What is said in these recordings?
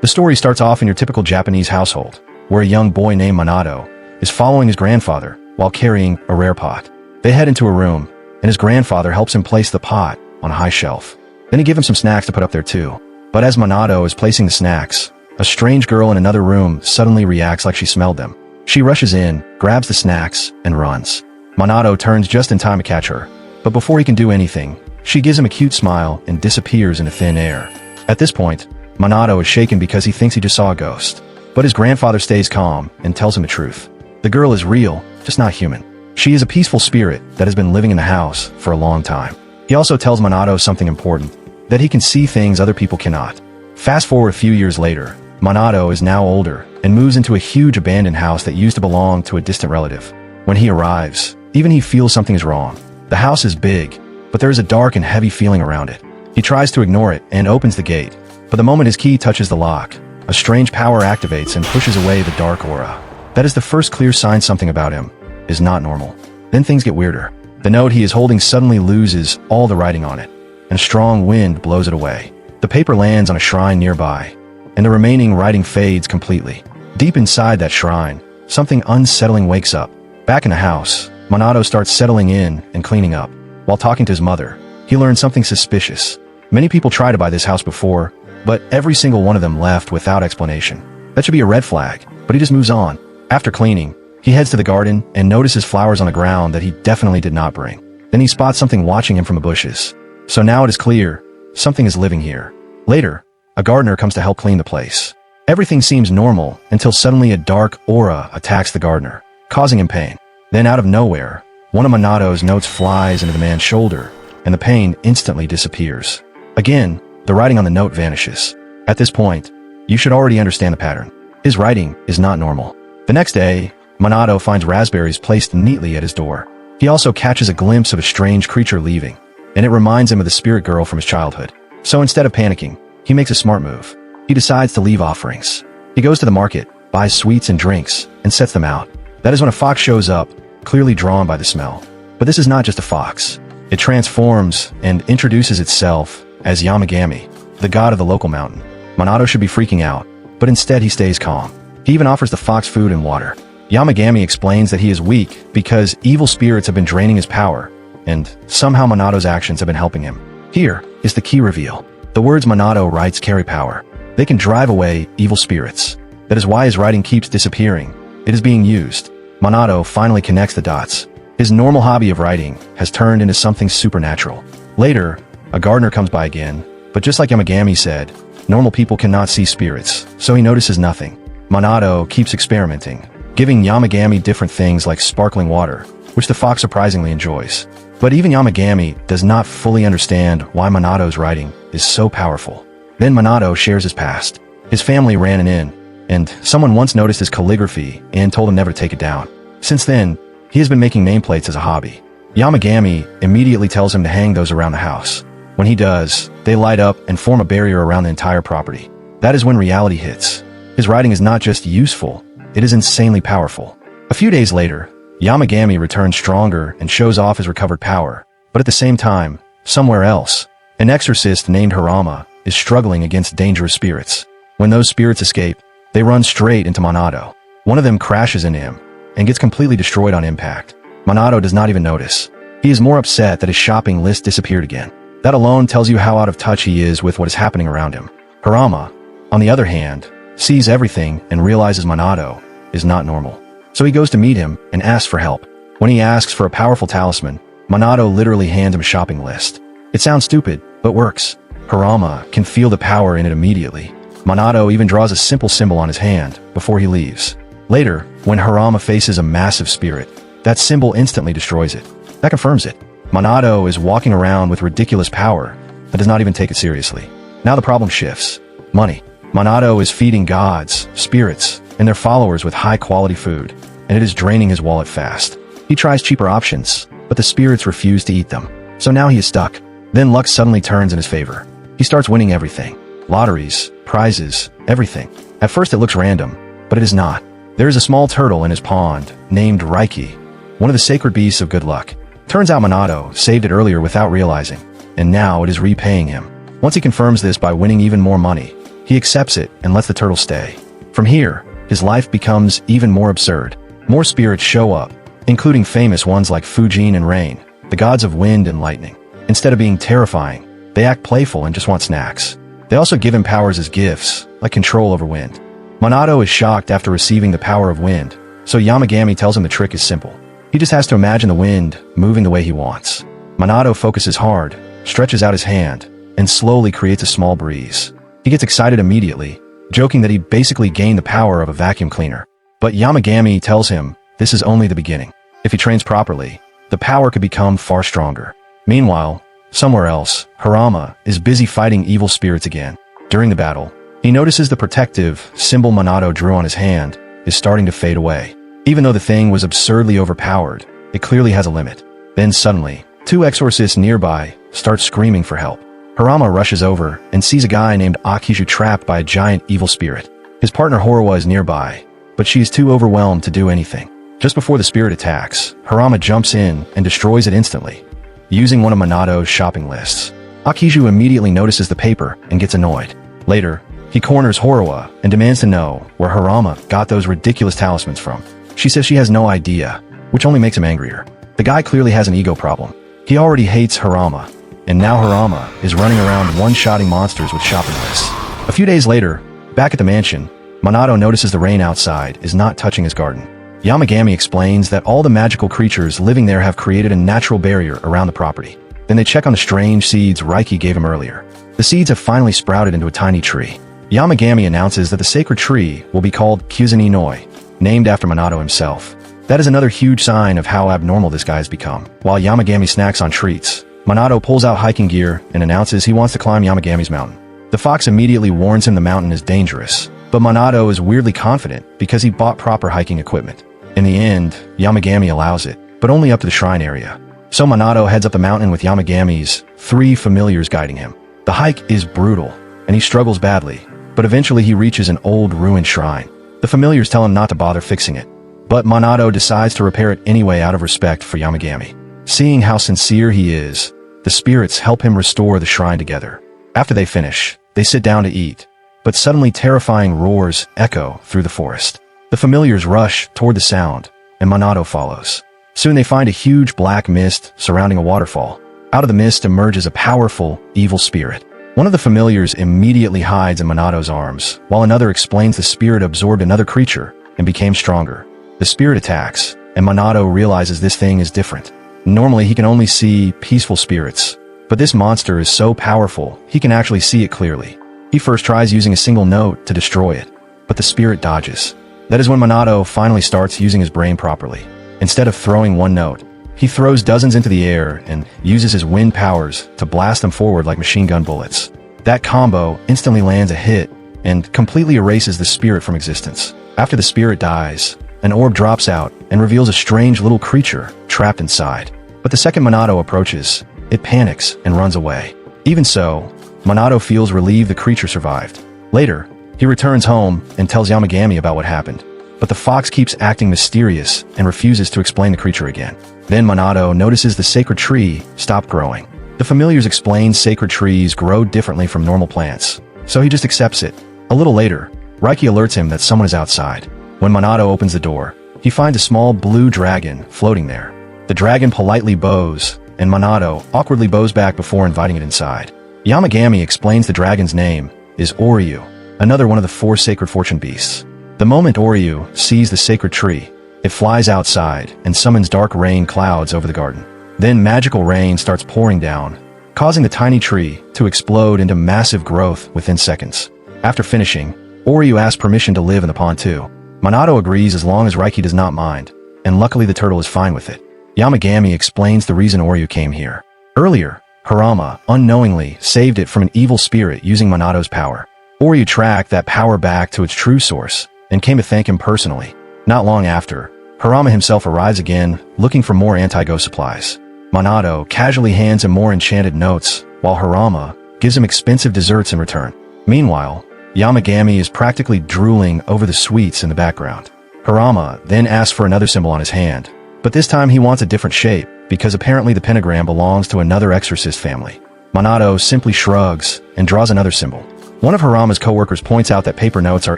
The story starts off in your typical Japanese household, where a young boy named Minato is following his grandfather while carrying a rare pot. They head into a room, and his grandfather helps him place the pot on a high shelf. Then he gives him some snacks to put up there too. But as Minato is placing the snacks, a strange girl in another room suddenly reacts like she smelled them. She rushes in, grabs the snacks, and runs. Minato turns just in time to catch her, but before he can do anything, she gives him a cute smile and disappears into thin air. At this point, Minato is shaken because he thinks he just saw a ghost. But his grandfather stays calm and tells him the truth. The girl is real, just not human. She is a peaceful spirit that has been living in the house for a long time. He also tells Minato something important, that he can see things other people cannot. Fast forward a few years later, Minato is now older and moves into a huge abandoned house that used to belong to a distant relative. When he arrives, even he feels something is wrong. The house is big, but there is a dark and heavy feeling around it. He tries to ignore it and opens the gate, but the moment his key touches the lock, a strange power activates and pushes away the dark aura. That is the first clear sign something about him is not normal. Then things get weirder. The note he is holding suddenly loses all the writing on it, and a strong wind blows it away. The paper lands on a shrine nearby, and the remaining writing fades completely. Deep inside that shrine, something unsettling wakes up. Back in the house, Minato starts settling in and cleaning up. While talking to his mother, he learns something suspicious. Many people try to buy this house before, but every single one of them left without explanation. That should be a red flag, but he just moves on. After cleaning, he heads to the garden and notices flowers on the ground that he definitely did not bring. Then he spots something watching him from the bushes. So now it is clear, something is living here. Later, a gardener comes to help clean the place. Everything seems normal until suddenly a dark aura attacks the gardener, causing him pain. Then out of nowhere, one of Minato's notes flies into the man's shoulder, and the pain instantly disappears. Again, the writing on the note vanishes. At this point, you should already understand the pattern. His writing is not normal. The next day, Minato finds raspberries placed neatly at his door. He also catches a glimpse of a strange creature leaving, and it reminds him of the spirit girl from his childhood. So instead of panicking, he makes a smart move. He decides to leave offerings. He goes to the market, buys sweets and drinks, and sets them out. That is when a fox shows up, clearly drawn by the smell. But this is not just a fox. It transforms and introduces itself as Yamagami, the god of the local mountain. Minato should be freaking out, but instead he stays calm. He even offers the fox food and water. Yamagami explains that he is weak because evil spirits have been draining his power, and somehow Minato's actions have been helping him. Here is the key reveal. The words Minato writes carry power. They can drive away evil spirits. That is why his writing keeps disappearing. It is being used. Minato finally connects the dots. His normal hobby of writing has turned into something supernatural. Later, a gardener comes by again, but just like Yamagami said, normal people cannot see spirits, so he notices nothing. Minato keeps experimenting, giving Yamagami different things like sparkling water, which the fox surprisingly enjoys. But even Yamagami does not fully understand why Minato's writing is so powerful. Then Minato shares his past. His family ran an inn, and someone once noticed his calligraphy and told him never to take it down. Since then, he has been making nameplates as a hobby. Yamagami immediately tells him to hang those around the house. When he does, they light up and form a barrier around the entire property. That is when reality hits. His writing is not just useful, it is insanely powerful. A few days later, Yamagami returns stronger and shows off his recovered power. But at the same time, somewhere else, an exorcist named Harama is struggling against dangerous spirits. When those spirits escape, they run straight into Minato. One of them crashes into him and gets completely destroyed on impact. Minato does not even notice. He is more upset that his shopping list disappeared again. That alone tells you how out of touch he is with what is happening around him. Harama, on the other hand, sees everything and realizes Minato is not normal. So he goes to meet him and asks for help. When he asks for a powerful talisman, Minato literally hands him a shopping list. It sounds stupid, but works. Harama can feel the power in it immediately. Minato even draws a simple symbol on his hand before he leaves. Later, when Harama faces a massive spirit, that symbol instantly destroys it. That confirms it. Minato is walking around with ridiculous power that does not even take it seriously. Now the problem shifts. Money. Minato is feeding gods, spirits, and their followers with high-quality food, and it is draining his wallet fast. He tries cheaper options, but the spirits refuse to eat them. So now he is stuck. Then luck suddenly turns in his favor. He starts winning everything. Lotteries, prizes, everything. At first it looks random, but it is not. There is a small turtle in his pond, named Raiki, one of the sacred beasts of good luck. Turns out Minato saved it earlier without realizing, and now it is repaying him. Once he confirms this by winning even more money, he accepts it and lets the turtle stay. From here, his life becomes even more absurd. More spirits show up, including famous ones like Fujin and Rain, the gods of wind and lightning. Instead of being terrifying, they act playful and just want snacks. They also give him powers as gifts, like control over wind. Minato is shocked after receiving the power of wind, so Yamagami tells him the trick is simple. He just has to imagine the wind moving the way he wants. Minato focuses hard, stretches out his hand, and slowly creates a small breeze. He gets excited immediately, joking that he basically gained the power of a vacuum cleaner. But Yamagami tells him this is only the beginning. If he trains properly, the power could become far stronger. Meanwhile, somewhere else, Harama is busy fighting evil spirits again. During the battle, he notices the protective symbol Minato drew on his hand is starting to fade away. Even though the thing was absurdly overpowered, it clearly has a limit. Then suddenly, two exorcists nearby start screaming for help. Harama rushes over and sees a guy named Akiju trapped by a giant evil spirit. His partner Horowa is nearby, but she is too overwhelmed to do anything. Just before the spirit attacks, Harama jumps in and destroys it instantly, using one of Minato's shopping lists. Akiju immediately notices the paper and gets annoyed. Later, he corners Horowa and demands to know where Harama got those ridiculous talismans from. She says she has no idea, which only makes him angrier. The guy clearly has an ego problem. He already hates Harama, and now Harama is running around one-shotting monsters with shopping lists. A few days later, back at the mansion, Minato notices the rain outside is not touching his garden. Yamagami explains that all the magical creatures living there have created a natural barrier around the property. Then they check on the strange seeds Raiki gave him earlier. The seeds have finally sprouted into a tiny tree. Yamagami announces that the sacred tree will be called Kyuzani Noi, named after Minato himself. That is another huge sign of how abnormal this guy has become. While Yamagami snacks on treats, Minato pulls out hiking gear and announces he wants to climb Yamagami's mountain. The fox immediately warns him the mountain is dangerous, but Minato is weirdly confident because he bought proper hiking equipment. In the end, Yamagami allows it, but only up to the shrine area. So Minato heads up the mountain with Yamagami's 3 familiars guiding him. The hike is brutal, and he struggles badly, but eventually he reaches an old ruined shrine. The familiars tell him not to bother fixing it, but Minato decides to repair it anyway out of respect for Yamagami. Seeing how sincere he is, the spirits help him restore the shrine together. After they finish, they sit down to eat, but suddenly terrifying roars echo through the forest. The familiars rush toward the sound, and Minato follows. Soon they find a huge black mist surrounding a waterfall. Out of the mist emerges a powerful, evil spirit. One of the familiars immediately hides in Minato's arms, while another explains the spirit absorbed another creature and became stronger. The spirit attacks, and Minato realizes this thing is different. Normally he can only see peaceful spirits, but this monster is so powerful he can actually see it clearly. He first tries using a single note to destroy it, but the spirit dodges. That is when Minato finally starts using his brain properly. Instead of throwing one note, he throws dozens into the air and uses his wind powers to blast them forward like machine gun bullets. That combo instantly lands a hit and completely erases the spirit from existence. After the spirit dies, an orb drops out and reveals a strange little creature trapped inside. But the second Minato approaches, it panics and runs away. Even so, Minato feels relieved the creature survived. Later, he returns home and tells Yamagami about what happened. But the fox keeps acting mysterious and refuses to explain the creature again. Then Minato notices the sacred tree stop growing. The familiars explain sacred trees grow differently from normal plants, so he just accepts it. A little later, Raiki alerts him that someone is outside. When Minato opens the door, he finds a small blue dragon floating there. The dragon politely bows, and Minato awkwardly bows back before inviting it inside. Yamagami explains the dragon's name is Oryu, another one of the 4 sacred fortune beasts. The moment Oryu sees the sacred tree, it flies outside and summons dark rain clouds over the garden. Then magical rain starts pouring down, causing the tiny tree to explode into massive growth within seconds. After finishing, Oryu asks permission to live in the pond too. Minato agrees as long as Raiki does not mind, and luckily the turtle is fine with it. Yamagami explains the reason Oryu came here. Earlier, Harama unknowingly saved it from an evil spirit using Minato's power. Oryu tracked that power back to its true source, and came to thank him personally. Not long after, Harama himself arrives again, looking for more anti-ghost supplies. Minato casually hands him more enchanted notes, while Harama gives him expensive desserts in return. Meanwhile, Yamagami is practically drooling over the sweets in the background. Harama then asks for another symbol on his hand, but this time he wants a different shape, because apparently the pentagram belongs to another exorcist family. Minato simply shrugs and draws another symbol. One of Harama's co-workers points out that paper notes are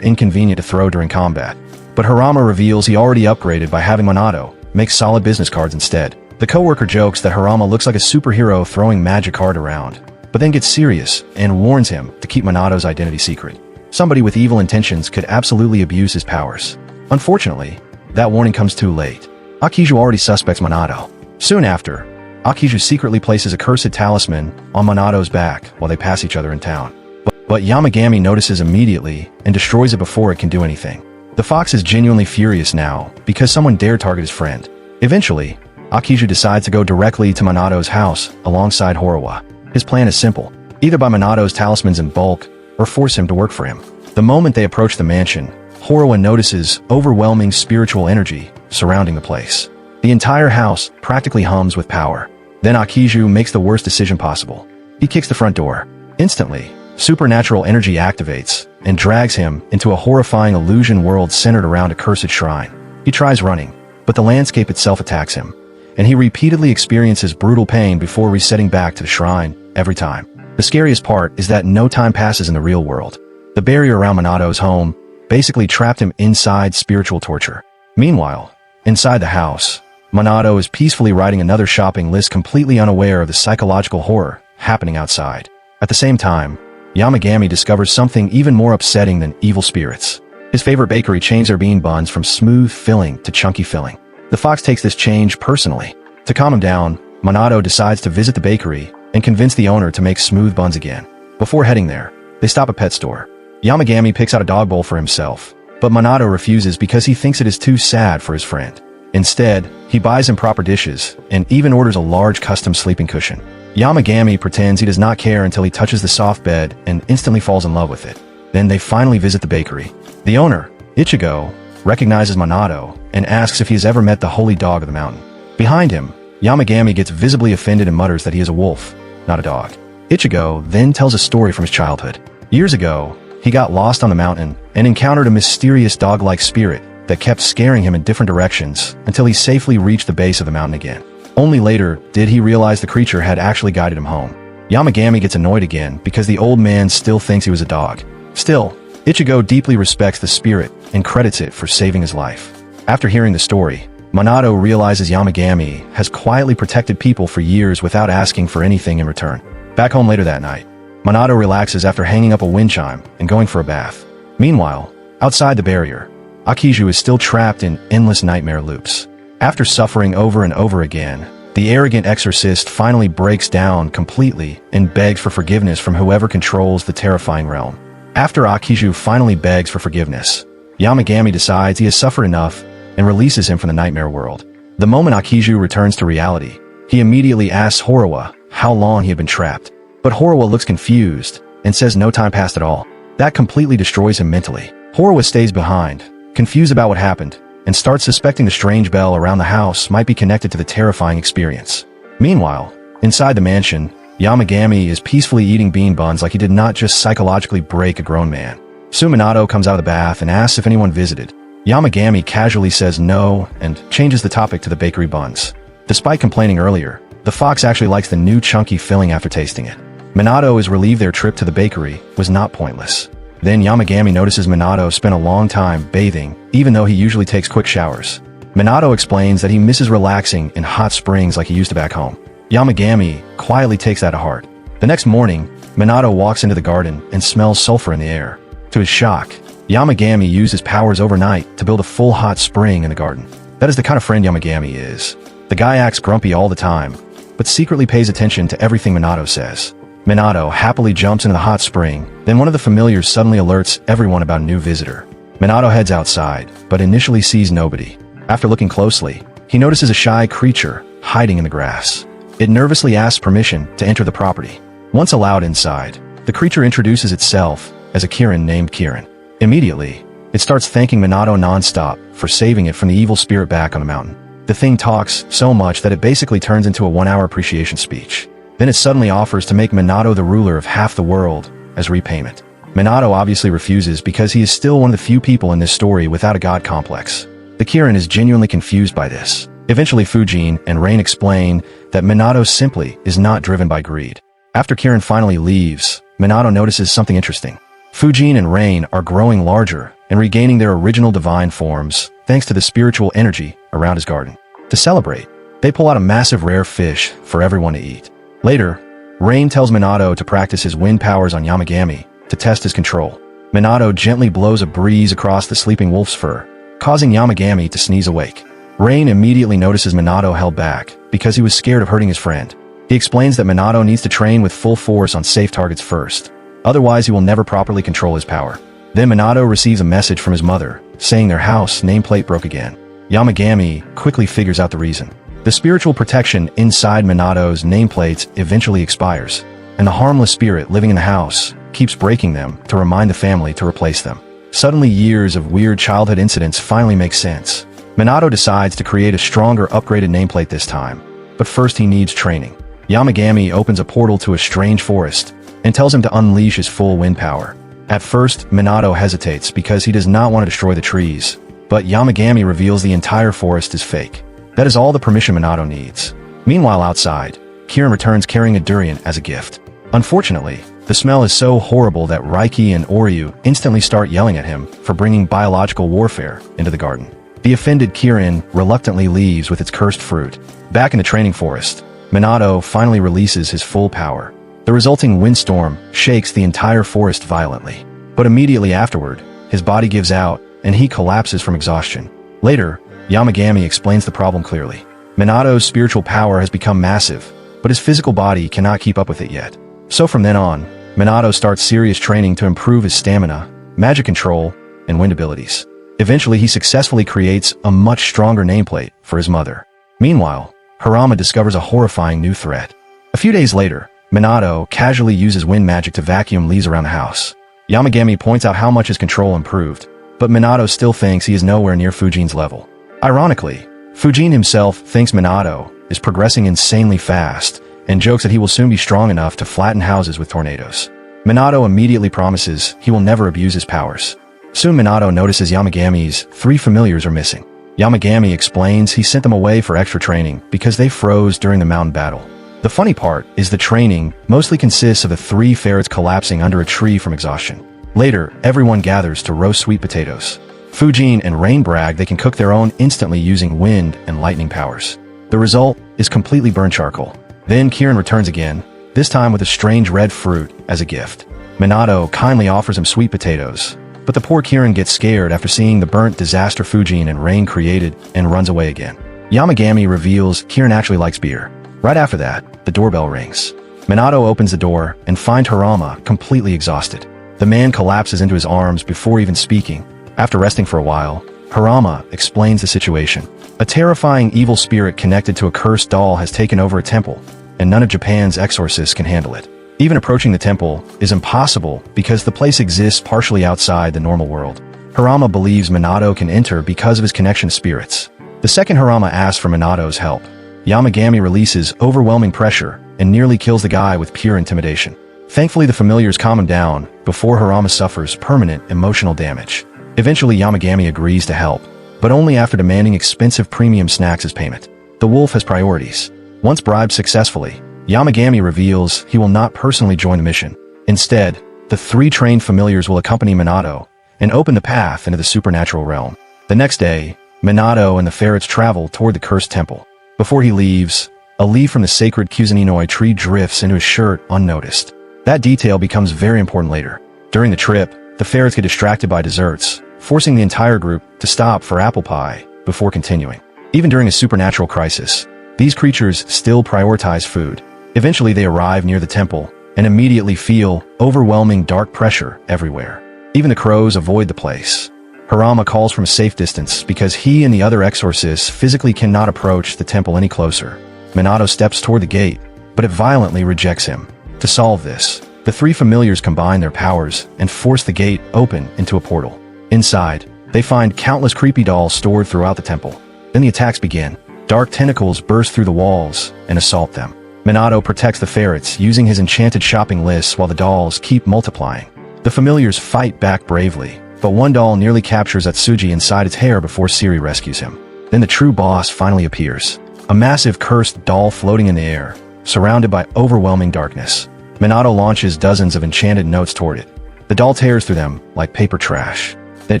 inconvenient to throw during combat. But Harama reveals he already upgraded by having Minato make solid business cards instead. The co-worker jokes that Harama looks like a superhero throwing magic card around, but then gets serious and warns him to keep Minato's identity secret. Somebody with evil intentions could absolutely abuse his powers. Unfortunately, that warning comes too late. Akiju already suspects Minato. Soon after, Akiju secretly places a cursed talisman on Minato's back while they pass each other in town. But Yamagami notices immediately and destroys it before it can do anything. The fox is genuinely furious now because someone dared target his friend. Eventually, Akiju decides to go directly to Minato's house alongside Horowa. His plan is simple: either buy Minato's talismans in bulk or force him to work for him. The moment they approach the mansion, Horowa notices overwhelming spiritual energy surrounding the place. The entire house practically hums with power. Then Akiju makes the worst decision possible. He kicks the front door. Instantly, supernatural energy activates and drags him into a horrifying illusion world centered around a cursed shrine. He tries running, but the landscape itself attacks him, and he repeatedly experiences brutal pain before resetting back to the shrine every time. The scariest part is that no time passes in the real world. The barrier around Minato's home basically trapped him inside spiritual torture. Meanwhile, inside the house, Minato is peacefully writing another shopping list, completely unaware of the psychological horror happening outside. At the same time, Yamagami discovers something even more upsetting than evil spirits. His favorite bakery changed their bean buns from smooth filling to chunky filling. The fox takes this change personally. To calm him down, Minato decides to visit the bakery and convince the owner to make smooth buns again. Before heading there, they stop at a pet store. Yamagami picks out a dog bowl for himself, but Minato refuses because he thinks it is too sad for his friend. Instead, he buys him proper dishes and even orders a large custom sleeping cushion. Yamagami pretends he does not care until he touches the soft bed and instantly falls in love with it. Then they finally visit the bakery. The owner, Ichigo, recognizes Minato and asks if he has ever met the holy dog of the mountain. Behind him, Yamagami gets visibly offended and mutters that he is a wolf, not a dog. Ichigo then tells a story from his childhood. Years ago, he got lost on the mountain and encountered a mysterious dog-like spirit that kept scaring him in different directions until he safely reached the base of the mountain again. Only later did he realize the creature had actually guided him home. Yamagami gets annoyed again because the old man still thinks he was a dog. Still, Ichigo deeply respects the spirit and credits it for saving his life. After hearing the story, Minato realizes Yamagami has quietly protected people for years without asking for anything in return. Back home later that night, Minato relaxes after hanging up a wind chime and going for a bath. Meanwhile, outside the barrier, Akiju is still trapped in endless nightmare loops. After suffering over and over again, the arrogant exorcist finally breaks down completely and begs for forgiveness from whoever controls the terrifying realm. After Akiju finally begs for forgiveness, Yamagami decides he has suffered enough and releases him from the nightmare world. The moment Akiju returns to reality, he immediately asks Horowa how long he had been trapped. But Horowa looks confused and says no time passed at all. That completely destroys him mentally. Horowa stays behind, confused about what happened, and starts suspecting the strange bell around the house might be connected to the terrifying experience. Meanwhile, inside the mansion, Yamagami is peacefully eating bean buns like he did not just psychologically break a grown man. Soon Minato comes out of the bath and asks if anyone visited. Yamagami casually says no and changes the topic to the bakery buns. Despite complaining earlier, the fox actually likes the new chunky filling after tasting it. Minato is relieved their trip to the bakery was not pointless. Then Yamagami notices Minato spent a long time bathing, even though he usually takes quick showers. Minato explains that he misses relaxing in hot springs like he used to back home. Yamagami quietly takes that to heart. The next morning, Minato walks into the garden and smells sulfur in the air. To his shock, Yamagami used his powers overnight to build a full hot spring in the garden. That is the kind of friend Yamagami is. The guy acts grumpy all the time, but secretly pays attention to everything Minato says. Minato happily jumps into the hot spring, then one of the familiars suddenly alerts everyone about a new visitor. Minato heads outside, but initially sees nobody. After looking closely, he notices a shy creature hiding in the grass. It nervously asks permission to enter the property. Once allowed inside, the creature introduces itself as a Kirin named Kirin. Immediately, it starts thanking Minato non-stop for saving it from the evil spirit back on the mountain. The thing talks so much that it basically turns into a 1-hour appreciation speech. Then it suddenly offers to make Minato the ruler of half the world as repayment. Minato obviously refuses because he is still one of the few people in this story without a god complex. The Kirin is genuinely confused by this. Eventually Fujin and Rain explain that Minato simply is not driven by greed. After Kirin finally leaves, Minato notices something interesting. Fujin and Rain are growing larger and regaining their original divine forms thanks to the spiritual energy around his garden. To celebrate, they pull out a massive rare fish for everyone to eat. Later, Rain tells Minato to practice his wind powers on Yamagami to test his control. Minato gently blows a breeze across the sleeping wolf's fur, causing Yamagami to sneeze awake. Rain immediately notices Minato held back because he was scared of hurting his friend. He explains that Minato needs to train with full force on safe targets first, otherwise he will never properly control his power. Then Minato receives a message from his mother, saying their house nameplate broke again. Yamagami quickly figures out the reason. The spiritual protection inside Minato's nameplates eventually expires, and the harmless spirit living in the house keeps breaking them to remind the family to replace them. Suddenly, years of weird childhood incidents finally make sense. Minato decides to create a stronger, upgraded nameplate this time, but first he needs training. Yamagami opens a portal to a strange forest and tells him to unleash his full wind power. At first, Minato hesitates because he does not want to destroy the trees, but Yamagami reveals the entire forest is fake. That is all the permission Minato needs. Meanwhile, outside, Kirin returns carrying a durian as a gift. Unfortunately, the smell is so horrible that Raiki and Oryu instantly start yelling at him for bringing biological warfare into the garden. The offended Kirin reluctantly leaves with its cursed fruit. Back in the training forest, Minato finally releases his full power. The resulting windstorm shakes the entire forest violently. But immediately afterward, his body gives out and he collapses from exhaustion. Later, Yamagami explains the problem clearly. Minato's spiritual power has become massive, but his physical body cannot keep up with it yet. So from then on, Minato starts serious training to improve his stamina, magic control, and wind abilities. Eventually, he successfully creates a much stronger nameplate for his mother. Meanwhile, Harama discovers a horrifying new threat. A few days later, Minato casually uses wind magic to vacuum leaves around the house. Yamagami points out how much his control improved, but Minato still thinks he is nowhere near Fujin's level. Ironically, Fujin himself thinks Minato is progressing insanely fast and jokes that he will soon be strong enough to flatten houses with tornadoes. Minato immediately promises he will never abuse his powers. Soon Minato notices Yamagami's 3 familiars are missing. Yamagami explains he sent them away for extra training because they froze during the mountain battle. The funny part is the training mostly consists of the 3 ferrets collapsing under a tree from exhaustion. Later, everyone gathers to roast sweet potatoes. Fujin and Rain brag they can cook their own instantly using wind and lightning powers. The result is completely burnt charcoal. Then Kirin returns again, this time with a strange red fruit as a gift. Minato kindly offers him sweet potatoes, but the poor Kirin gets scared after seeing the burnt disaster Fujin and Rain created and runs away again. Yamagami reveals Kirin actually likes beer. Right after that, the doorbell rings. Minato opens the door and finds Harama completely exhausted. The man collapses into his arms before even speaking. After resting for a while, Harama explains the situation. A terrifying evil spirit connected to a cursed doll has taken over a temple, and none of Japan's exorcists can handle it. Even approaching the temple is impossible because the place exists partially outside the normal world. Harama believes Minato can enter because of his connection to spirits. The second Harama asks for Minato's help. Yamagami releases overwhelming pressure and nearly kills the guy with pure intimidation. Thankfully, the familiars calm him down before Harama suffers permanent emotional damage. Eventually, Yamagami agrees to help, but only after demanding expensive premium snacks as payment. The wolf has priorities. Once bribed successfully, Yamagami reveals he will not personally join the mission. Instead, the 3 trained familiars will accompany Minato and open the path into the supernatural realm. The next day, Minato and the ferrets travel toward the cursed temple. Before he leaves, a leaf from the sacred Kuzuninoi tree drifts into his shirt unnoticed. That detail becomes very important later. During the trip, the ferrets get distracted by desserts, forcing the entire group to stop for apple pie before continuing. Even during a supernatural crisis, these creatures still prioritize food. Eventually, they arrive near the temple and immediately feel overwhelming dark pressure everywhere. Even the crows avoid the place. Harama calls from a safe distance because he and the other exorcists physically cannot approach the temple any closer. Minato steps toward the gate, but it violently rejects him. To solve this, the 3 familiars combine their powers and force the gate open into a portal. Inside, they find countless creepy dolls stored throughout the temple. Then the attacks begin. Dark tentacles burst through the walls and assault them. Minato protects the ferrets using his enchanted shopping lists while the dolls keep multiplying. The familiars fight back bravely, but one doll nearly captures Atsuji inside its hair before Siri rescues him. Then the true boss finally appears. A massive cursed doll floating in the air, surrounded by overwhelming darkness. Minato launches dozens of enchanted notes toward it, The doll tears through them like paper trash. Then it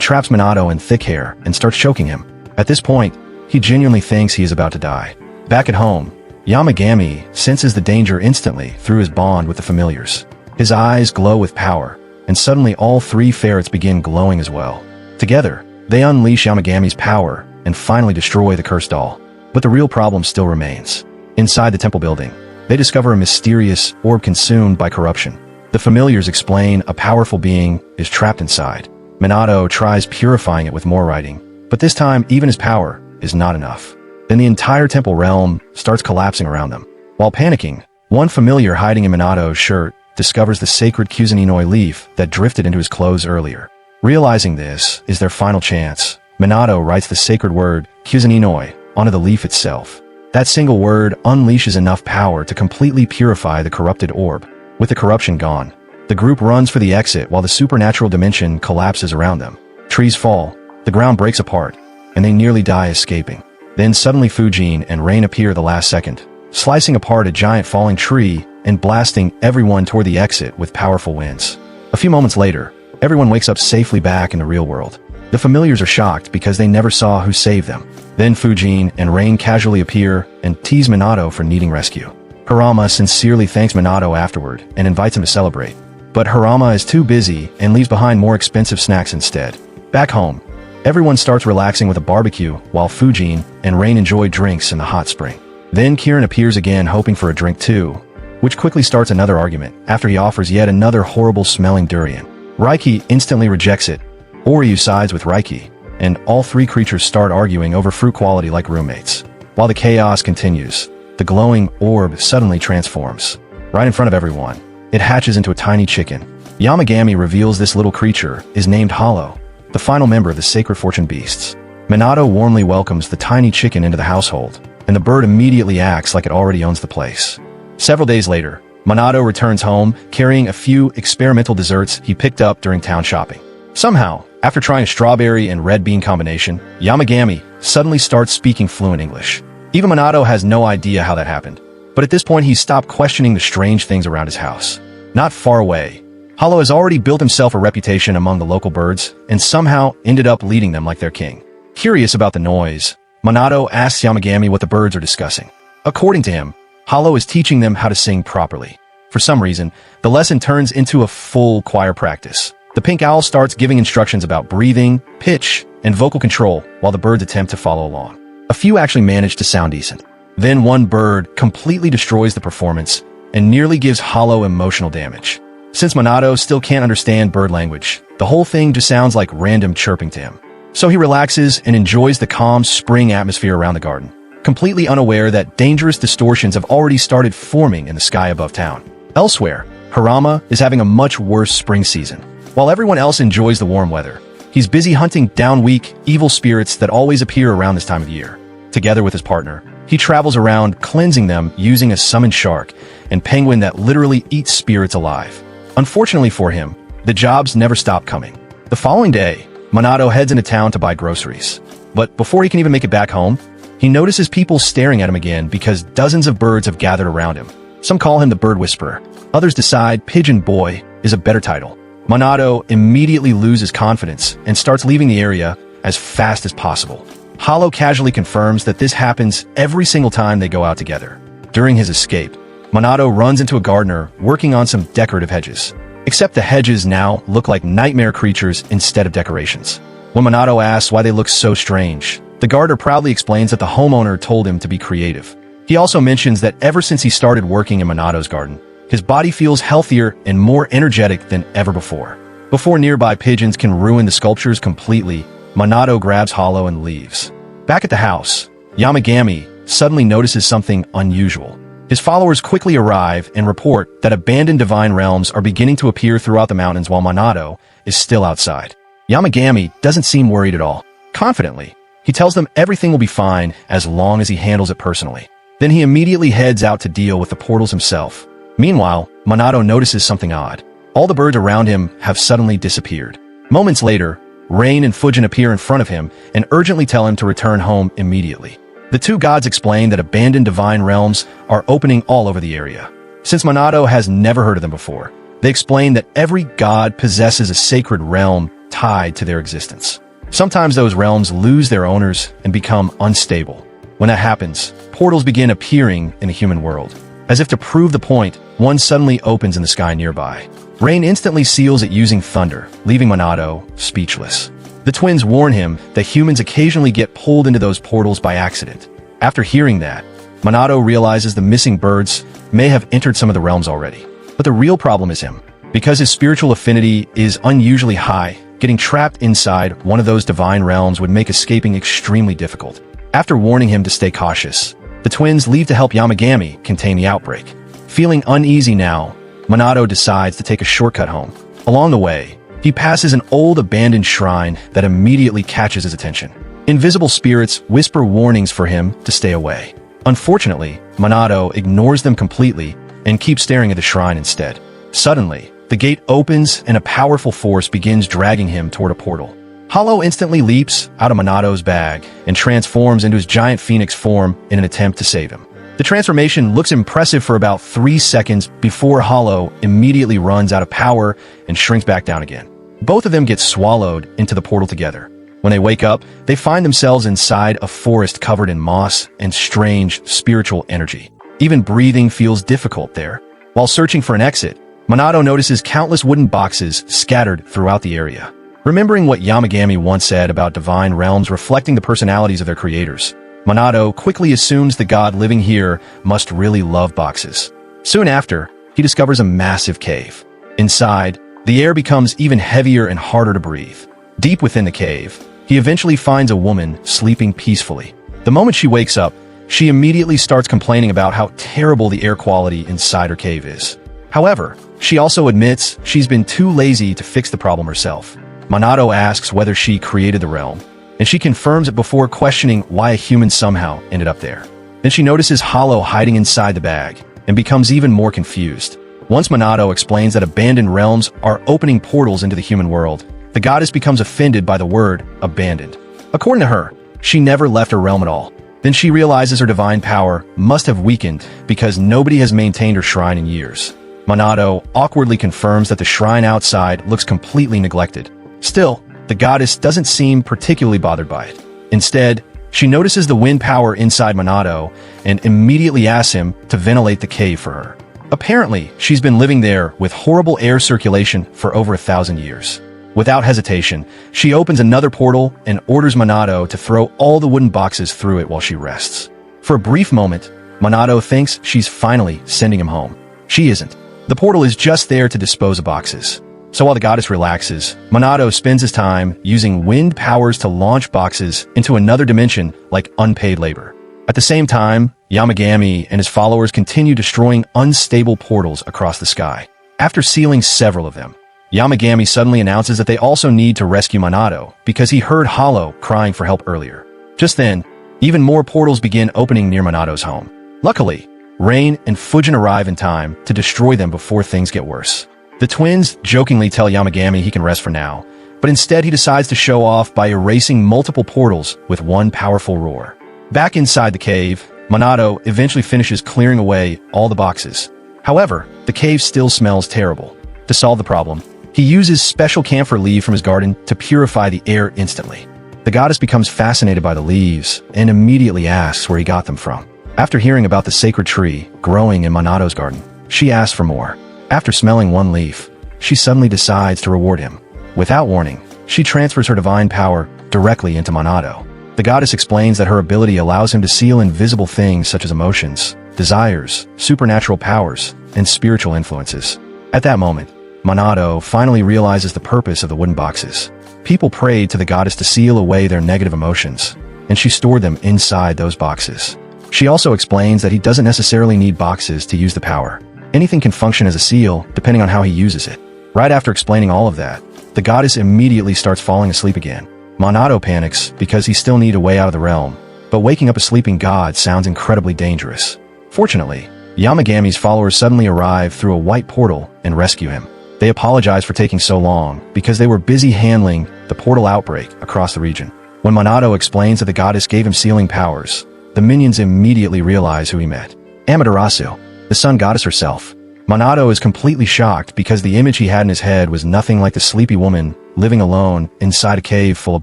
traps Minato in thick hair and starts choking him. At this point, he genuinely thinks he is about to die. Back at home, Yamagami senses the danger instantly through his bond with the familiars. His eyes glow with power, and suddenly all 3 ferrets begin glowing as well. Together, they unleash Yamagami's power and finally destroy the cursed doll. But the real problem still remains. Inside the temple building, they discover a mysterious orb consumed by corruption. The familiars explain a powerful being is trapped inside. Minato tries purifying it with more writing, but this time even his power is not enough. Then the entire temple realm starts collapsing around them. While panicking, one familiar hiding in Minato's shirt discovers the sacred Kusaninoi leaf that drifted into his clothes earlier. Realizing this is their final chance, Minato writes the sacred word Kusaninoi onto the leaf itself. That single word unleashes enough power to completely purify the corrupted orb. With the corruption gone, the group runs for the exit while the supernatural dimension collapses around them. Trees fall, the ground breaks apart, and they nearly die escaping. Then suddenly Fujin and Rain appear the last second, slicing apart a giant falling tree and blasting everyone toward the exit with powerful winds. A few moments later, everyone wakes up safely back in the real world. The familiars are shocked because they never saw who saved them. Then Fujin and Rain casually appear and tease Minato for needing rescue. Harama sincerely thanks Minato afterward and invites him to celebrate. But Harama is too busy and leaves behind more expensive snacks instead. Back home, everyone starts relaxing with a barbecue while Fujin and Rain enjoy drinks in the hot spring. Then Kirin appears again hoping for a drink too, which quickly starts another argument after he offers yet another horrible-smelling durian. Raiki instantly rejects it. Oryu sides with Raiki, and all 3 creatures start arguing over fruit quality like roommates. While the chaos continues, the glowing orb suddenly transforms. Right in front of everyone, it hatches into a tiny chicken. Yamagami reveals this little creature is named Hollow, the final member of the Sacred Fortune Beasts. Minato warmly welcomes the tiny chicken into the household, and the bird immediately acts like it already owns the place. Several days later, Minato returns home carrying a few experimental desserts he picked up during town shopping. Somehow, after trying a strawberry and red bean combination, Yamagami suddenly starts speaking fluent English. Even Minato has no idea how that happened, but at this point he's stopped questioning the strange things around his house. Not far away, Hollow has already built himself a reputation among the local birds and somehow ended up leading them like their king. Curious about the noise, Minato asks Yamagami what the birds are discussing. According to him, Hollow is teaching them how to sing properly. For some reason, the lesson turns into a full choir practice. The pink owl starts giving instructions about breathing, pitch, and vocal control while the birds attempt to follow along. A few actually manage to sound decent. Then one bird completely destroys the performance and nearly gives Hollow emotional damage. Since Minato still can't understand bird language, the whole thing just sounds like random chirping to him. So he relaxes and enjoys the calm spring atmosphere around the garden, completely unaware that dangerous distortions have already started forming in the sky above town. Elsewhere, Harama is having a much worse spring season. While everyone else enjoys the warm weather, he's busy hunting down weak, evil spirits that always appear around this time of year. Together with his partner, he travels around cleansing them using a summoned shark and penguin that literally eats spirits alive. Unfortunately for him, the jobs never stop coming. The following day, Minato heads into town to buy groceries. But before he can even make it back home, he notices people staring at him again because dozens of birds have gathered around him. Some call him the Bird Whisperer. Others decide Pigeon Boy is a better title. Minato immediately loses confidence and starts leaving the area as fast as possible. Hollow casually confirms that this happens every single time they go out together. During his escape, Minato runs into a gardener working on some decorative hedges. Except the hedges now look like nightmare creatures instead of decorations. When Minato asks why they look so strange, the gardener proudly explains that the homeowner told him to be creative. He also mentions that ever since he started working in Minato's garden, his body feels healthier and more energetic than ever before. Before nearby pigeons can ruin the sculptures completely, Minato grabs Hollow and leaves. Back at the house, Yamagami suddenly notices something unusual. His followers quickly arrive and report that abandoned divine realms are beginning to appear throughout the mountains while Minato is still outside. Yamagami doesn't seem worried at all. Confidently, he tells them everything will be fine as long as he handles it personally. Then he immediately heads out to deal with the portals himself. Meanwhile, Minato notices something odd. All the birds around him have suddenly disappeared. Moments later, Rain and Fujin appear in front of him and urgently tell him to return home immediately. The two gods explain that abandoned divine realms are opening all over the area. Since Minato has never heard of them before, They explain that every god possesses a sacred realm tied to their existence. Sometimes those realms lose their owners and become unstable. When that happens, portals begin appearing in the human world. As if to prove the point, one suddenly opens in the sky nearby. Rain instantly seals it using thunder, leaving Monado speechless. The twins warn him that humans occasionally get pulled into those portals by accident. After hearing that, Monado realizes the missing birds may have entered some of the realms already. But the real problem is him. Because his spiritual affinity is unusually high, getting trapped inside one of those divine realms would make escaping extremely difficult. After warning him to stay cautious, the twins leave to help Yamagami contain the outbreak. Feeling uneasy now, Monado decides to take a shortcut home. Along the way, he passes an old abandoned shrine that immediately catches his attention. Invisible spirits whisper warnings for him to stay away. Unfortunately, Monado ignores them completely and keeps staring at the shrine instead. Suddenly, the gate opens and a powerful force begins dragging him toward a portal. Hollow instantly leaps out of Monado's bag and transforms into his giant phoenix form in an attempt to save him. The transformation looks impressive for about 3 seconds before Hollow immediately runs out of power and shrinks back down again. Both of them get swallowed into the portal together. When they wake up, they find themselves inside a forest covered in moss and strange spiritual energy. Even breathing feels difficult there. While searching for an exit, Monado notices countless wooden boxes scattered throughout the area. Remembering what Yamagami once said about divine realms reflecting the personalities of their creators, Monado quickly assumes the god living here must really love boxes. Soon after, he discovers a massive cave. Inside, the air becomes even heavier and harder to breathe. Deep within the cave, he eventually finds a woman sleeping peacefully. The moment she wakes up, she immediately starts complaining about how terrible the air quality inside her cave is. However, she also admits she's been too lazy to fix the problem herself. Monado asks whether she created the realm, and she confirms it before questioning why a human somehow ended up there. Then she notices Hollow hiding inside the bag and becomes even more confused. Once Monado explains that abandoned realms are opening portals into the human world, the goddess becomes offended by the word abandoned. According to her, she never left her realm at all. Then she realizes her divine power must have weakened because nobody has maintained her shrine in years. Monado awkwardly confirms that the shrine outside looks completely neglected. Still, the goddess doesn't seem particularly bothered by it. Instead, she notices the wind power inside Monado and immediately asks him to ventilate the cave for her. Apparently, she's been living there with horrible air circulation for over 1,000 years. Without hesitation, she opens another portal and orders Monado to throw all the wooden boxes through it while she rests. For a brief moment, Monado thinks she's finally sending him home. She isn't. The portal is just there to dispose of boxes. So while the goddess relaxes, Monado spends his time using wind powers to launch boxes into another dimension like unpaid labor. At the same time, Yamagami and his followers continue destroying unstable portals across the sky. After sealing several of them, Yamagami suddenly announces that they also need to rescue Monado because he heard Hollow crying for help earlier. Just then, even more portals begin opening near Monado's home. Luckily, Rain and Fujin arrive in time to destroy them before things get worse. The twins jokingly tell Yamagami he can rest for now, but instead he decides to show off by erasing multiple portals with one powerful roar. Back inside the cave, Monado eventually finishes clearing away all the boxes. However, the cave still smells terrible. To solve the problem, he uses special camphor leaf from his garden to purify the air instantly. The goddess becomes fascinated by the leaves and immediately asks where he got them from. After hearing about the sacred tree growing in Monado's garden, she asks for more. After smelling one leaf, she suddenly decides to reward him. Without warning, she transfers her divine power directly into Monado. The goddess explains that her ability allows him to seal invisible things such as emotions, desires, supernatural powers, and spiritual influences. At that moment, Monado finally realizes the purpose of the wooden boxes. People prayed to the goddess to seal away their negative emotions, and she stored them inside those boxes. She also explains that he doesn't necessarily need boxes to use the power. Anything can function as a seal, depending on how he uses it. Right after explaining all of that, the goddess immediately starts falling asleep again. Monado panics because he still needs a way out of the realm, but waking up a sleeping god sounds incredibly dangerous. Fortunately, Yamagami's followers suddenly arrive through a white portal and rescue him. They apologize for taking so long because they were busy handling the portal outbreak across the region. When Monado explains that the goddess gave him sealing powers, the minions immediately realize who he met. Amaterasu, the sun goddess herself. Monado is completely shocked because the image he had in his head was nothing like the sleepy woman living alone inside a cave full of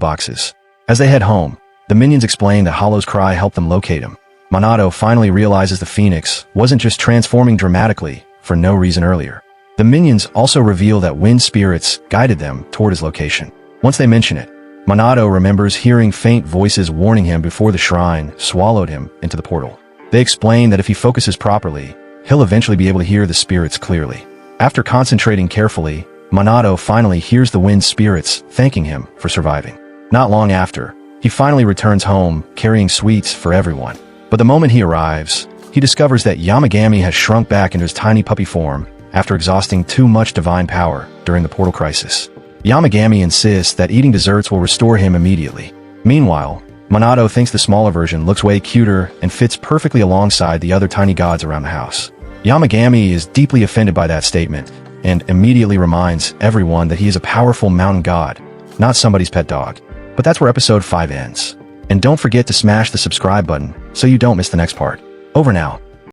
boxes. As they head home, the minions explain that Hollow's cry helped them locate him. Monado finally realizes the Phoenix wasn't just transforming dramatically for no reason earlier. The minions also reveal that wind spirits guided them toward his location. Once they mention it, Monado remembers hearing faint voices warning him before the shrine swallowed him into the portal. They explain that if he focuses properly, he'll eventually be able to hear the spirits clearly. After concentrating carefully, Monado finally hears the wind spirits thanking him for surviving. Not long after, he finally returns home carrying sweets for everyone. But the moment he arrives, he discovers that Yamagami has shrunk back into his tiny puppy form after exhausting too much divine power during the portal crisis. Yamagami insists that eating desserts will restore him immediately. Meanwhile, Monado thinks the smaller version looks way cuter and fits perfectly alongside the other tiny gods around the house. Yamagami is deeply offended by that statement and immediately reminds everyone that he is a powerful mountain god, not somebody's pet dog. But that's where episode 5 ends. And don't forget to smash the subscribe button so you don't miss the next part. Over now.